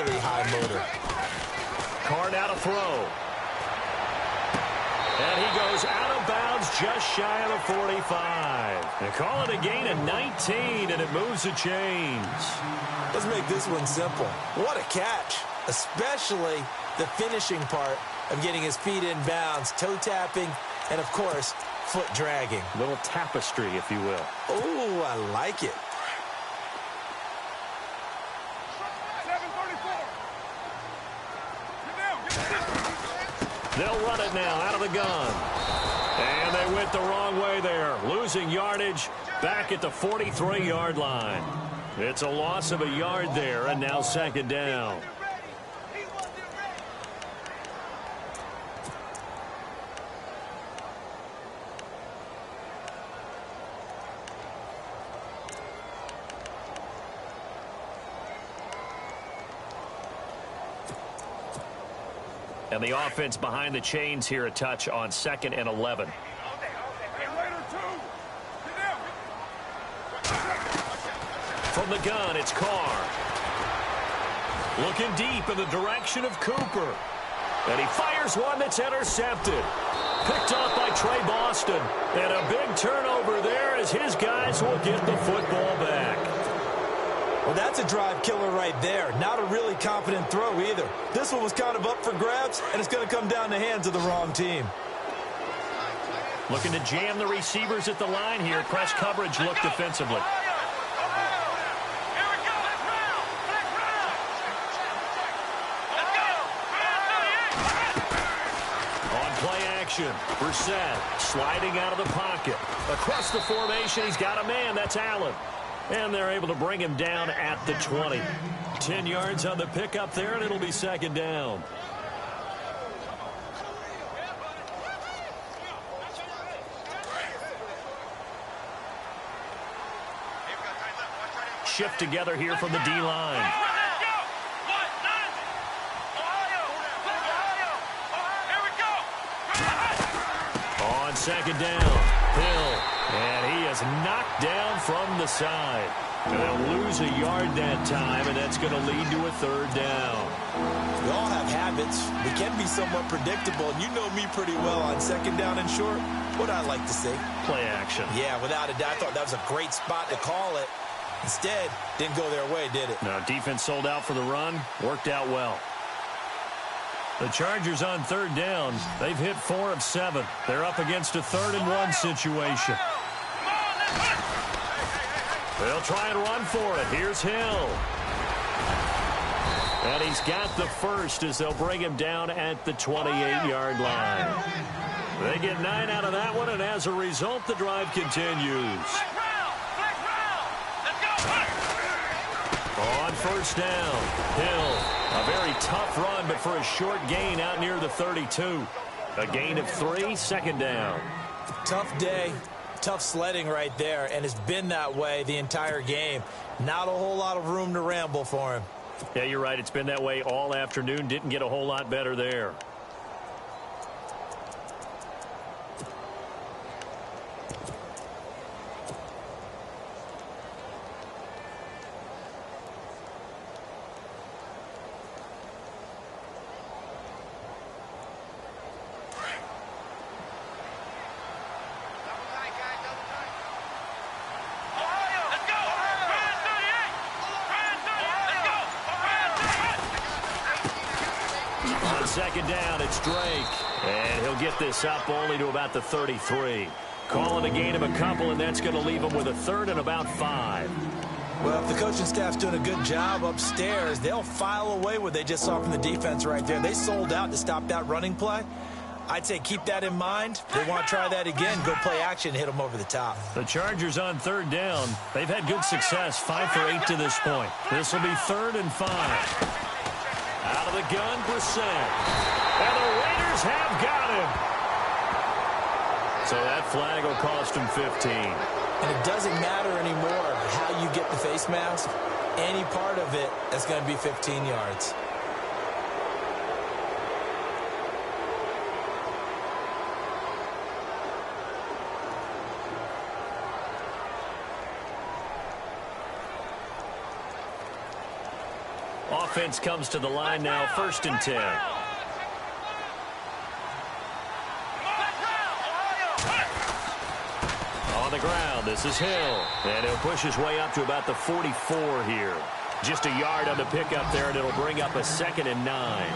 really high motor. Card out of throw. And he goes out of bounds just shy of the 45. They call it a gain of 19, and it moves the chains. Let's make this one simple. What a catch, especially the finishing part of getting his feet in bounds, toe tapping, and, of course, foot dragging. A little tapestry, if you will. Oh, I like it. They'll run it now out of the gun. And they went the wrong way there, losing yardage back at the 43-yard line. It's a loss of a yard there, and now second down. And the offense behind the chains here a touch on 2nd and 11. From the gun, it's Carr. Looking deep in the direction of Cooper. And he fires one that's intercepted. Picked off by Trey Boston. And a big turnover there as his guys will get the football back. Well, that's a drive killer right there. Not a really confident throw either. This one was kind of up for grabs, and it's going to come down the hands of the wrong team. Looking to jam the receivers at the line here. Press coverage look defensively. On play action, Brissett sliding out of the pocket. Across the formation, he's got a man. That's Allen. And they're able to bring him down at the 20. 10 yards on the pickup there, and it'll be second down. Shift together here from the D-line. On second down, Hill. And he is knocked down from the side. And they'll lose a yard that time, and that's going to lead to a third down. We all have habits. We can be somewhat predictable, and you know me pretty well on second down and short. What I like to see. Play action. Yeah, without a doubt. I thought that was a great spot to call it. Instead, didn't go their way, did it? No, defense sold out for the run. Worked out well. The Chargers on third down. They've hit 4 of 7. They're up against a 3rd and 1 situation. They'll try and run for it. Here's Hill. And he's got the first as they'll bring him down at the 28-yard line. They get 9 out of that one, and as a result, the drive continues. On first down, Hill. A very tough run, but for a short gain out near the 32. A gain of 3, second down. Tough day, tough sledding right there, and it's been that way the entire game. Not a whole lot of room to ramble for him. Yeah, you're right. It's been that way all afternoon. Didn't get a whole lot better there. Second down, it's Drake. And he'll get this up only to about the 33. Calling a gain of a couple, and that's going to leave him with a 3rd and about 5. Well, if the coaching staff's doing a good job upstairs, they'll file away what they just saw from the defense right there. They sold out to stop that running play. I'd say keep that in mind. They want to try that again, go play action, hit them over the top. The Chargers on third down. They've had good success, 5 for 8 to this point. This will be 3rd and 5. Out of the gun, Brissett. And the Raiders have got him. So that flag will cost him 15. And it doesn't matter anymore how you get the face mask. Any part of it is going to be 15 yards. offense comes to the line now, 1st and 10. On the ground, this is Hill. And he'll push his way up to about the 44 here. Just a yard on the pickup there, and it'll bring up a 2nd and 9.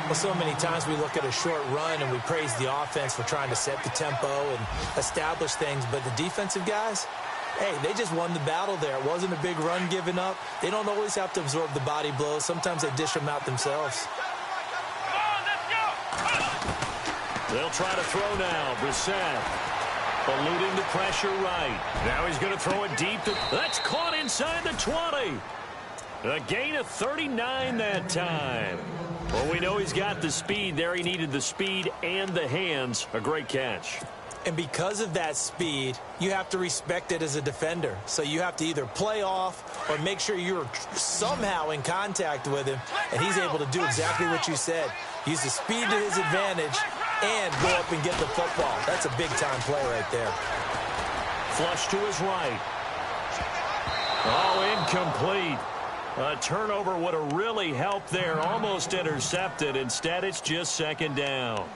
Well, so many times we look at a short run and we praise the offense for trying to set the tempo and establish things, but the defensive guys, hey, they just won the battle there. It wasn't a big run given up. They don't always have to absorb the body blows. Sometimes they dish them out themselves. They'll try to throw now. Brissett eluding the pressure right. Now he's going to throw it deep. That's caught inside the 20. A gain of 39 that time. Well, we know he's got the speed there. He needed the speed and the hands. A great catch. And because of that speed, you have to respect it as a defender. So you have to either play off or make sure you're somehow in contact with him, and he's able to do exactly what you said. Use the speed to his advantage and go up and get the football. That's a big-time play right there. Flush to his right. Oh, incomplete. A turnover would have really helped there. Almost intercepted. Instead, it's just 2nd down.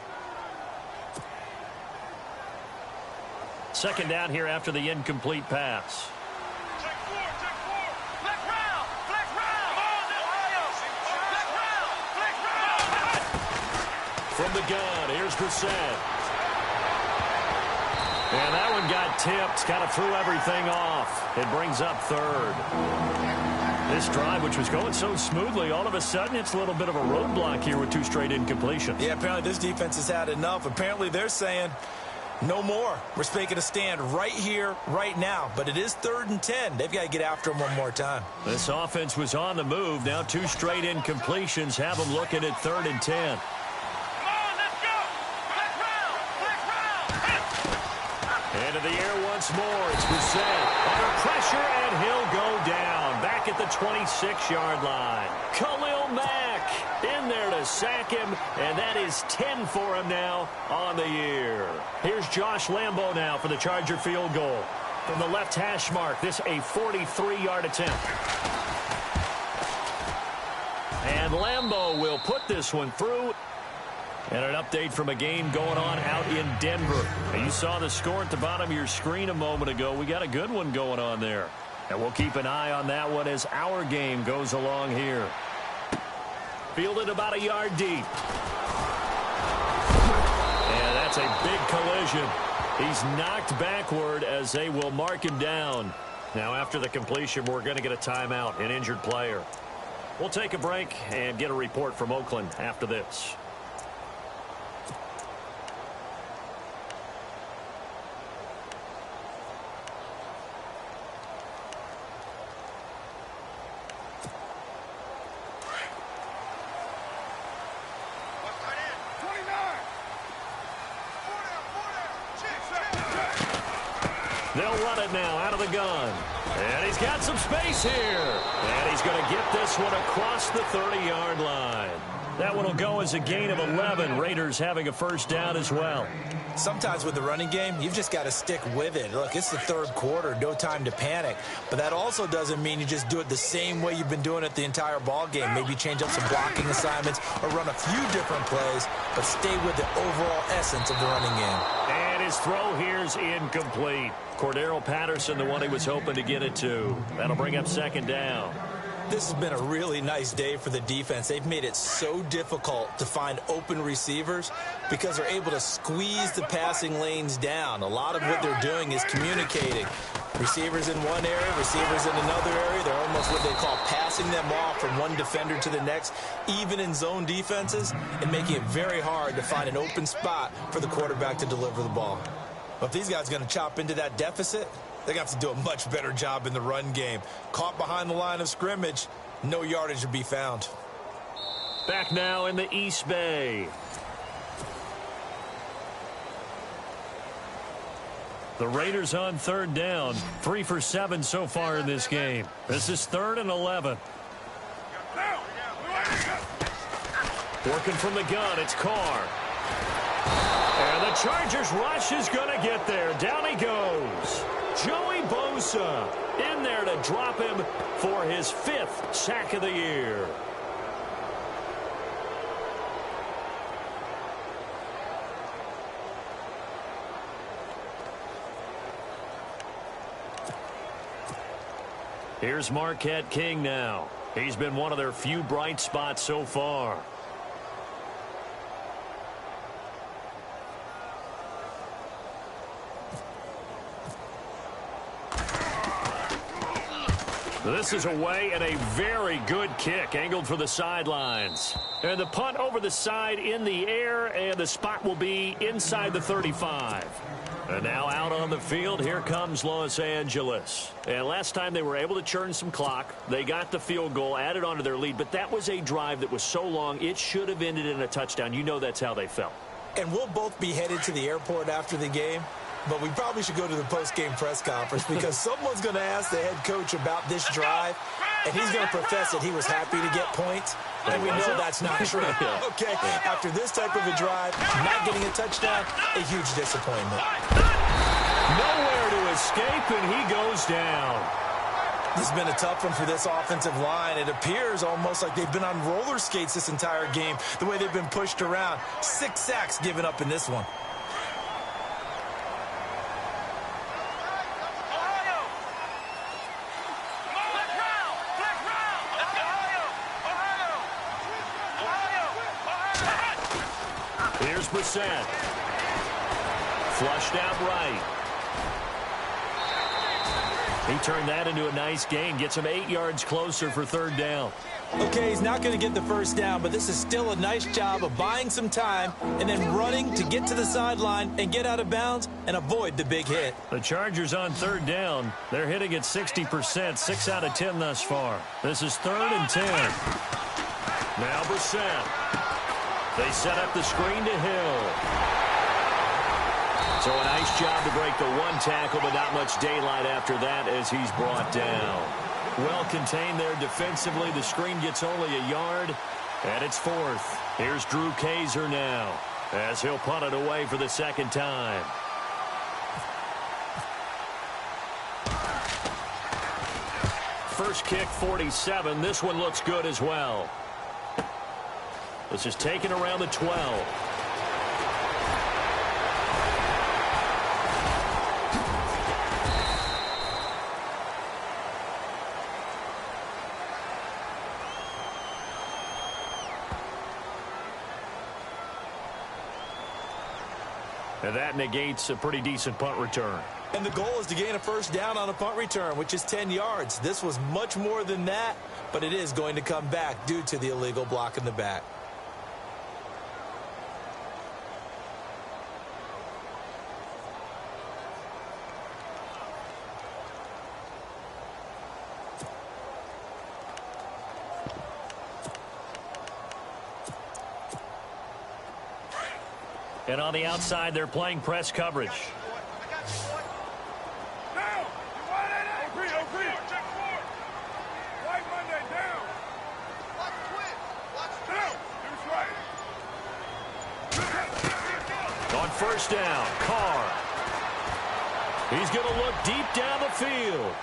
2nd down here after the incomplete pass. From the gun, here's Brissett. And that one got tipped. Kind of threw everything off. It brings up 3rd. This drive, which was going so smoothly, all of a sudden it's a little bit of a roadblock here with 2 straight incompletions. Yeah, apparently this defense has had enough. Apparently they're saying no more. We're making a stand right here, right now. But it is 3rd and 10. They've got to get after him one more time. This offense was on the move. Now 2 straight incompletions have them looking at 3rd and 10. Into the air once more. It's Brissett. Under pressure, and he'll go down. Back at the 26-yard line. Khalil Mack in there to sack him, and that is 10 for him now on the year. Here's Josh Lambo now for the Charger field goal. From the left hash mark, this a 43-yard attempt. And Lambo will put this one through. And an update from a game going on out in Denver. And you saw the score at the bottom of your screen a moment ago. We got a good one going on there. And we'll keep an eye on that one as our game goes along here. Fielded about a yard deep. And that's a big collision. He's knocked backward as they will mark him down. Now after the completion, we're going to get a timeout, an injured player. We'll take a break and get a report from Oakland after this. They'll run it now out of the gun. And he's got some space here. And he's going to get this one across the 30-yard line. That one will go as a gain of 11. Raiders having a 1st down as well. Sometimes with the running game, you've just got to stick with it. Look, it's the 3rd quarter, no time to panic. But that also doesn't mean you just do it the same way you've been doing it the entire ball game. Maybe change up some blocking assignments or run a few different plays, but stay with the overall essence of the running game. And his throw here's incomplete. Cordero Patterson, the one he was hoping to get it to. That'll bring up 2nd down. This has been a really nice day for the defense. They've made it so difficult to find open receivers because they're able to squeeze the passing lanes down. A lot of what they're doing is communicating. Receivers in one area, receivers in another area. They're almost what they call passing them off from one defender to the next, even in zone defenses, and making it very hard to find an open spot for the quarterback to deliver the ball. But if these guys are going to chop into that deficit, they're going to have to do a much better job in the run game. Caught behind the line of scrimmage, no yardage to be found. Back now in the East Bay. The Raiders on 3rd down. 3 for 7 so far in this game. This is 3rd and 11. Working from the gun, it's Carr. And the Chargers rush is going to get there. Down he goes. Joey Bosa in there to drop him for his 5th sack of the year. Here's Marquette King now. He's been one of their few bright spots so far. This is away and a very good kick angled for the sidelines. And the punt over the side in the air, and the spot will be inside the 35. And now out on the field, here comes Los Angeles. And last time they were able to churn some clock. They got the field goal, added on to their lead, but that was a drive that was so long, it should have ended in a touchdown. You know that's how they felt. And we'll both be headed to the airport after the game. But we probably should go to the post-game press conference because someone's going to ask the head coach about this drive, and he's going to profess that he was happy to get points, and we know that's not true. Okay, after this type of a drive, not getting a touchdown, a huge disappointment. Nowhere to escape, and he goes down. This has been a tough one for this offensive line. It appears almost like they've been on roller skates this entire game, the way they've been pushed around. 6 sacks given up in this one. Here's Brissett. Flushed out right. He turned that into a nice gain. Gets him 8 yards closer for 3rd down. Okay, he's not going to get the first down, but this is still a nice job of buying some time and then running to get to the sideline and get out of bounds and avoid the big hit. The Chargers on 3rd down. They're hitting at 60%, 6 out of 10 thus far. This is 3rd and 10. Now Brissett. They set up the screen to Hill. So a nice job to break the one tackle, but not much daylight after that as he's brought down. Well contained there defensively. The screen gets only a yard, and it's 4th. Here's Drew Kaiser now as he'll punt it away for the 2nd time. First kick, 47. This one looks good as well. This is taken around the 12. And that negates a pretty decent punt return. And the goal is to gain a first down on a punt return, which is 10 yards. This was much more than that, but it is going to come back due to the illegal block in the back. And on the outside, they're playing press coverage. On first down, Carr. He's going to look deep down the field.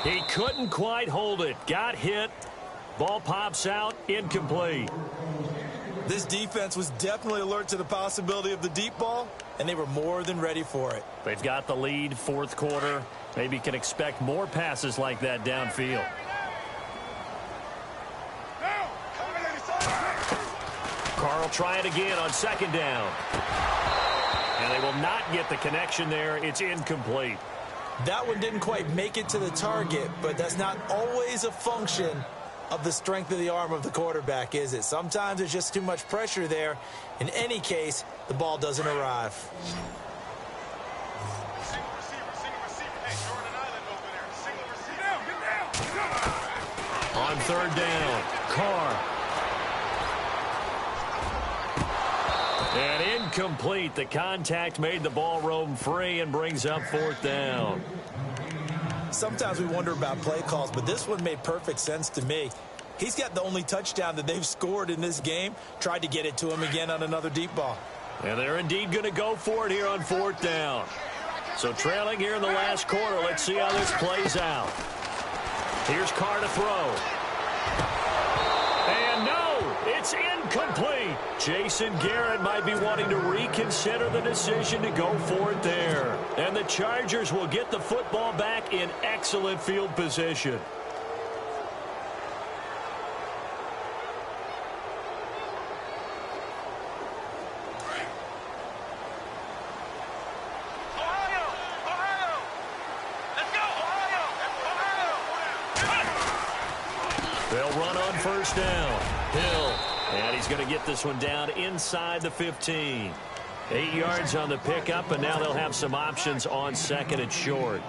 He couldn't quite hold it. Got hit. Ball pops out, incomplete. This defense was definitely alert to the possibility of the deep ball, and they were more than ready for it. They've got the lead, 4th quarter. Maybe can expect more passes like that downfield. Carr will try it again on 2nd down. And they will not get the connection there. It's incomplete. That one didn't quite make it to the target, but that's not always a function of the strength of the arm of the quarterback, is it? Sometimes there's just too much pressure there. In any case, the ball doesn't arrive. On 3rd down, Carr. And incomplete. The contact made the ball roam free and brings up 4th down. Sometimes we wonder about play calls, but this one made perfect sense to me. He's got the only touchdown that they've scored in this game. Tried to get it to him again on another deep ball. And they're indeed going to go for it here on 4th down. So trailing here in the last quarter. Let's see how this plays out. Here's Carr to throw. And no, it's incomplete. Incomplete. Jason Garrett might be wanting to reconsider the decision to go for it there. And the Chargers will get the football back in excellent field position. They'll run on first down. Hill. And he's going to get this one down inside the 15. 8 yards on the pickup, and now they'll have some options on second and short.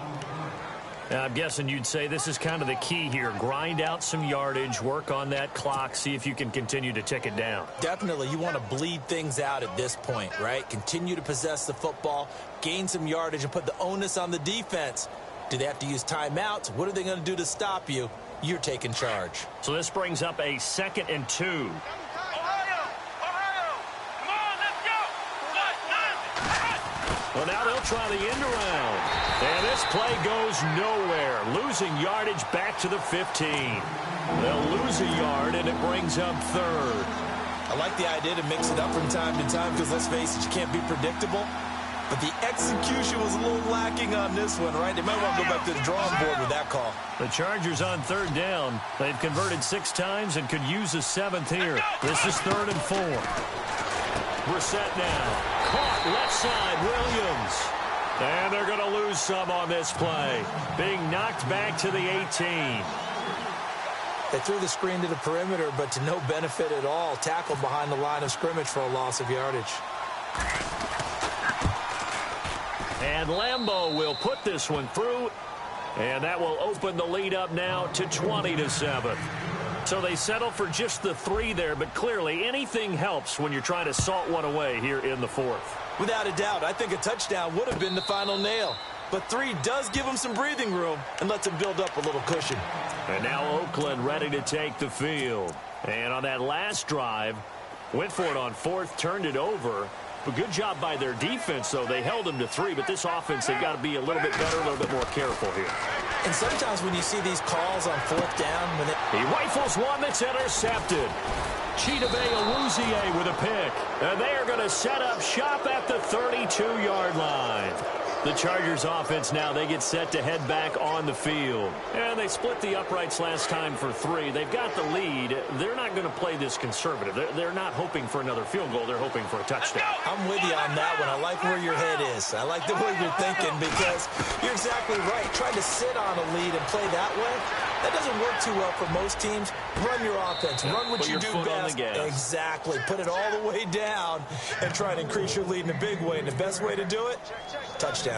Now, I'm guessing you'd say this is kind of the key here. Grind out some yardage, work on that clock, see if you can continue to tick it down. Definitely. You want to bleed things out at this point, right? Continue to possess the football, gain some yardage, and put the onus on the defense. Do they have to use timeouts? What are they going to do to stop you? You're taking charge. So this brings up a 2nd and 2. Well, now they'll try the end around. And this play goes nowhere. Losing yardage back to the 15. They'll lose a yard, and it brings up 3rd. I like the idea to mix it up from time to time because, let's face it, you can't be predictable. But the execution was a little lacking on this one, right? They might want to go back to the drawing board with that call. The Chargers on 3rd down. They've converted 6 times and could use a 7th here. This is 3rd and 4. Brissett now. Caught left side, Williams. And they're going to lose some on this play. Being knocked back to the 18. They threw the screen to the perimeter, but to no benefit at all. Tackled behind the line of scrimmage for a loss of yardage. And Lambeau will put this one through. And that will open the lead up now to 20-7. So they settle for just the 3 there, but clearly anything helps when you're trying to salt one away here in the 4th. Without a doubt, I think a touchdown would have been the final nail. But 3 does give them some breathing room and lets them build up a little cushion. And now Oakland ready to take the field. And on that last drive, went for it on 4th, turned it over. But good job by their defense, though. They held them to 3, but this offense, they've got to be a little bit better, a little bit more careful here. And sometimes when you see these calls on 4th down, when he rifles one that's intercepted. Chidobe Awuzie with a pick. And they are going to set up shop at the 32-yard line. The Chargers offense now, they get set to head back on the field. And they split the uprights last time for 3. They've got the lead. They're not going to play this conservative. They're not hoping for another field goal. They're hoping for a touchdown. I'm with you on that one. I like where your head is. I like the way you're thinking because you're exactly right. Trying to sit on a lead and play that way, that doesn't work too well for most teams. Run your offense. Run what you do best. Exactly. Put it all the way down and try to increase your lead in a big way. And the best way to do it, touchdowns.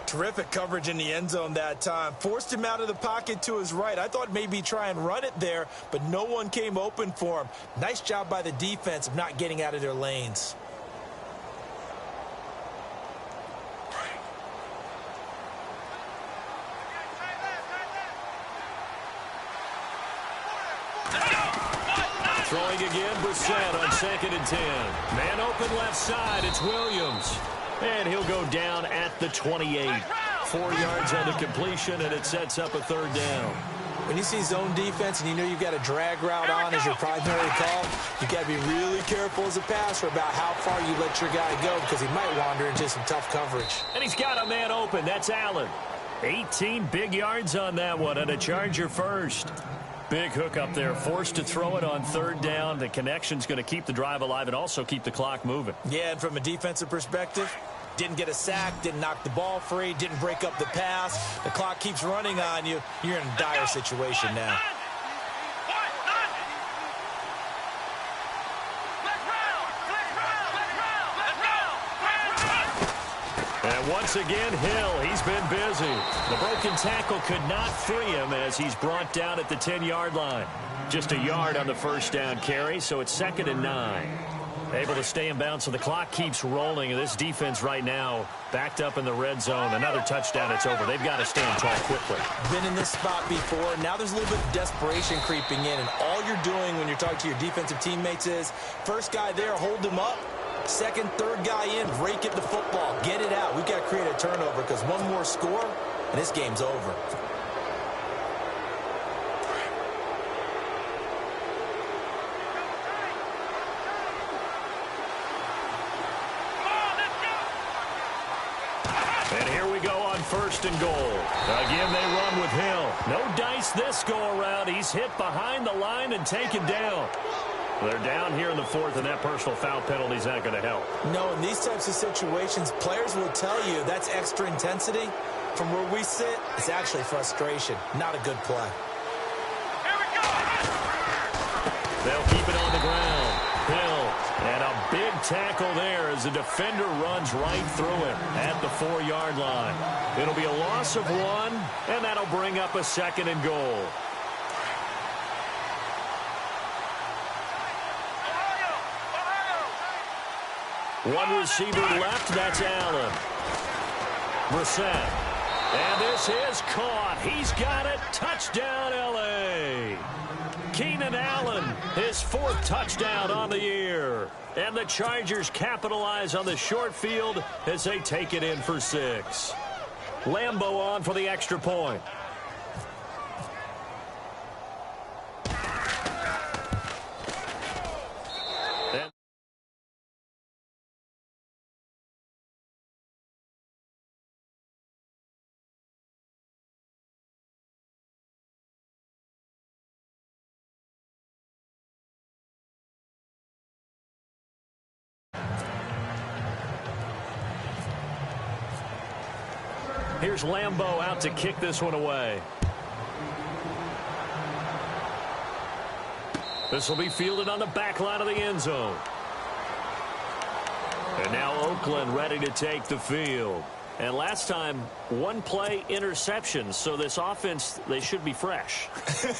Terrific coverage in the end zone that time. Forced him out of the pocket to his right. I thought maybe try and run it there, but no one came open for him. Nice job by the defense of not getting out of their lanes. Throwing again, Brissett on 2nd and 10. Man open left side, it's Williams. And he'll go down at the 28. 4 yards on the completion, and it sets up a 3rd down. When you see zone defense and you know you've got a drag route on as your primary call, you've got to be really careful as a passer about how far you let your guy go because he might wander into some tough coverage. And he's got a man open. That's Allen. 18 big yards on that one, and a Charger first. Big hook up there, forced to throw it on 3rd down. The connection's going to keep the drive alive and also keep the clock moving. Yeah, and from a defensive perspective, didn't get a sack, didn't knock the ball free, didn't break up the pass. The clock keeps running on you. You're in a dire situation now. And once again, Hill, he's been busy. The broken tackle could not free him as he's brought down at the 10-yard line. Just a yard on the first down carry, so it's 2nd and 9. Able to stay in bounds, so the clock keeps rolling. And this defense right now backed up in the red zone. Another touchdown, it's over. They've got to stand tall quickly. Been in this spot before. Now there's a little bit of desperation creeping in. And all you're doing when you're talking to your defensive teammates is, first guy there, hold him up. Second, third guy in, break at the football. Get it out. We've got to create a turnover because one more score, and this game's over. first and goal. Again, they run with Hill. No dice this go-around. He's hit behind the line and taken down. They're down here in the fourth, and that personal foul penalty is not going to help. No, in these types of situations, players will tell you that's extra intensity. From where we sit, it's actually frustration. Not a good play. Here we go. They'll keep it on the ground. Hill, and a big tackle there as the defender runs right through him at the 4-yard line. It'll be a loss of 1, and that'll bring up a second and goal. One receiver left, that's Allen. Brissett. And this is caught. He's got it. Touchdown, L.A. Keenan Allen, his 4th touchdown on the year. And the Chargers capitalize on the short field as they take it in for 6. Lambeau on for the extra point. Here's Lambeau out to kick this one away. This will be fielded on the back line of the end zone. And now Oakland ready to take the field. And last time, 1-play interception. So this offense, they should be fresh.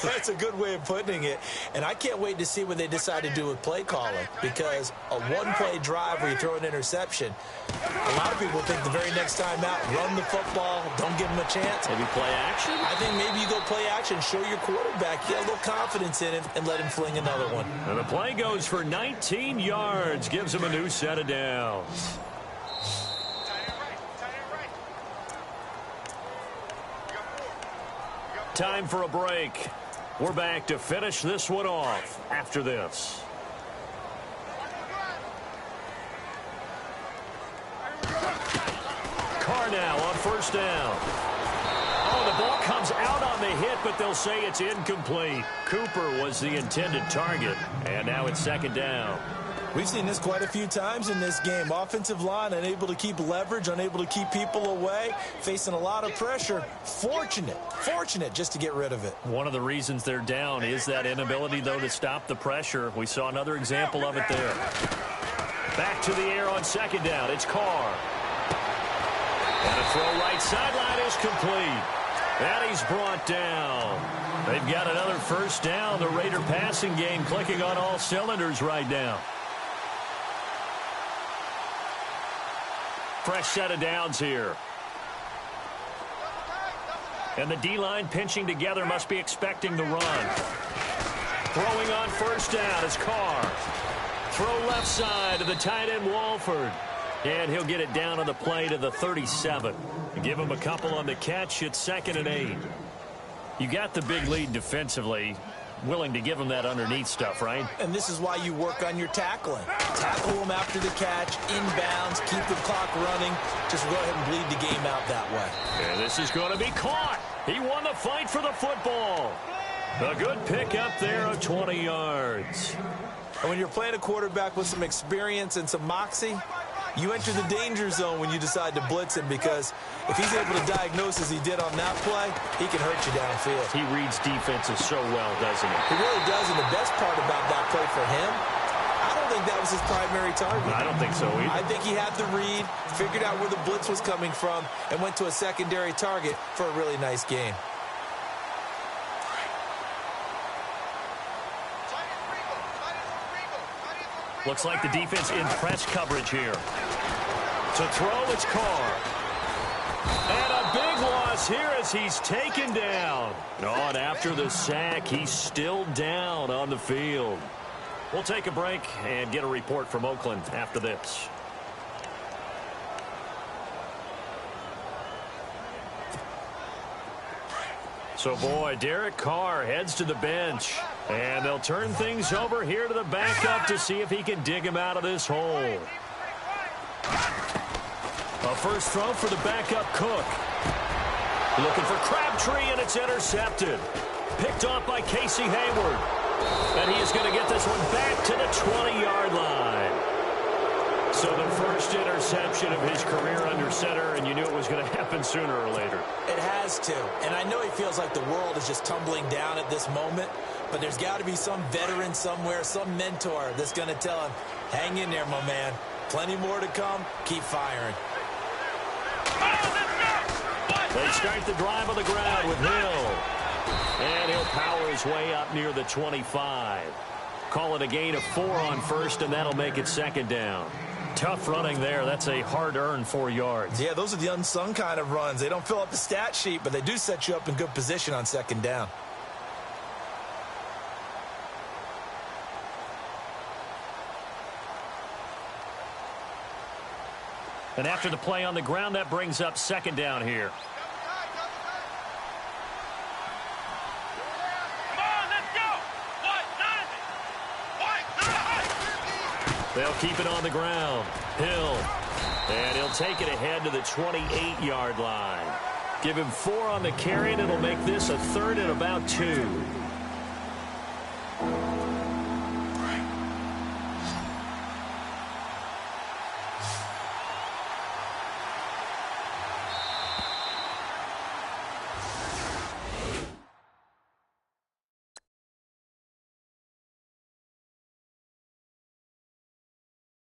That's a good way of putting it. And I can't wait to see what they decide to do with play calling. Because a 1-play drive where you throw an interception, a lot of people think the very next time out, run the football, don't give them a chance. Maybe play action? I think maybe you go play action, show your quarterback, get a little confidence in him, and let him fling another one. And the play goes for 19 yards, gives him a new set of downs. Time for a break. We're back to finish this one off after this. Carr now on first down. Oh, the ball comes out on the hit, but they'll say it's incomplete. Cooper was the intended target, and now it's second down. We've seen this quite a few times in this game. Offensive line unable to keep leverage, unable to keep people away, facing a lot of pressure. Fortunate just to get rid of it. One of the reasons they're down is that inability, though, to stop the pressure. We saw another example of it there. Back to the air on second down. It's Carr. And a throw right sideline is complete. And he's brought down. They've got another first down. The Raider passing game clicking on all cylinders right now. Fresh set of downs here. And the D-line pinching together, must be expecting the run. Throwing on first down is Carr. Throw left side to the tight end Walford. And he'll get it down on the play to the 37. Give him a couple on the catch. It's 2nd and 8. You got the big lead defensively. Willing to give him that underneath stuff, right? And this is why you work on your tackling. Tackle them after the catch, inbounds, keep the clock running. Just go ahead and bleed the game out that way. And this is going to be caught. He won the fight for the football. A good pick up there of 20 yards. And when you're playing a quarterback with some experience and some moxie, you enter the danger zone when you decide to blitz him, because if he's able to diagnose as he did on that play, he can hurt you downfield. He reads defenses so well, doesn't he? He really does, and the best part about that play for him, I don't think that was his primary target. I don't think so either. I think he had the read, figured out where the blitz was coming from, and went to a secondary target for a really nice game. Looks like the defense in press coverage here. To throw, it's Carr. And a big loss here as he's taken down. Oh, and after the sack, he's still down on the field. We'll take a break and get a report from Oakland after this. So, boy, Derek Carr heads to the bench. And they'll turn things over here to the backup to see if he can dig him out of this hole. A first throw for the backup Cook. Looking for Crabtree, and it's intercepted. Picked off by Casey Hayward. And he is going to get this one back to the 20-yard line. So the first interception of his career under center, and you knew it was going to happen sooner or later. It has to. And I know he feels like the world is just tumbling down at this moment, but there's got to be some veteran somewhere, some mentor that's going to tell him, hang in there, my man. Plenty more to come. Keep firing. They start the drive on the ground with Hill. And he'll power his way up near the 25. Call it a gain of 4 on first, and that'll make it second down. Tough running there. That's a hard-earned 4 yards. Yeah, those are the unsung kind of runs. They don't fill up the stat sheet, but they do set you up in good position on second down. And after the play on the ground, that brings up second down here. They'll keep it on the ground. Hill. And he'll take it ahead to the 28-yard line. Give him 4 on the carry, and it'll make this a 3rd and about 2.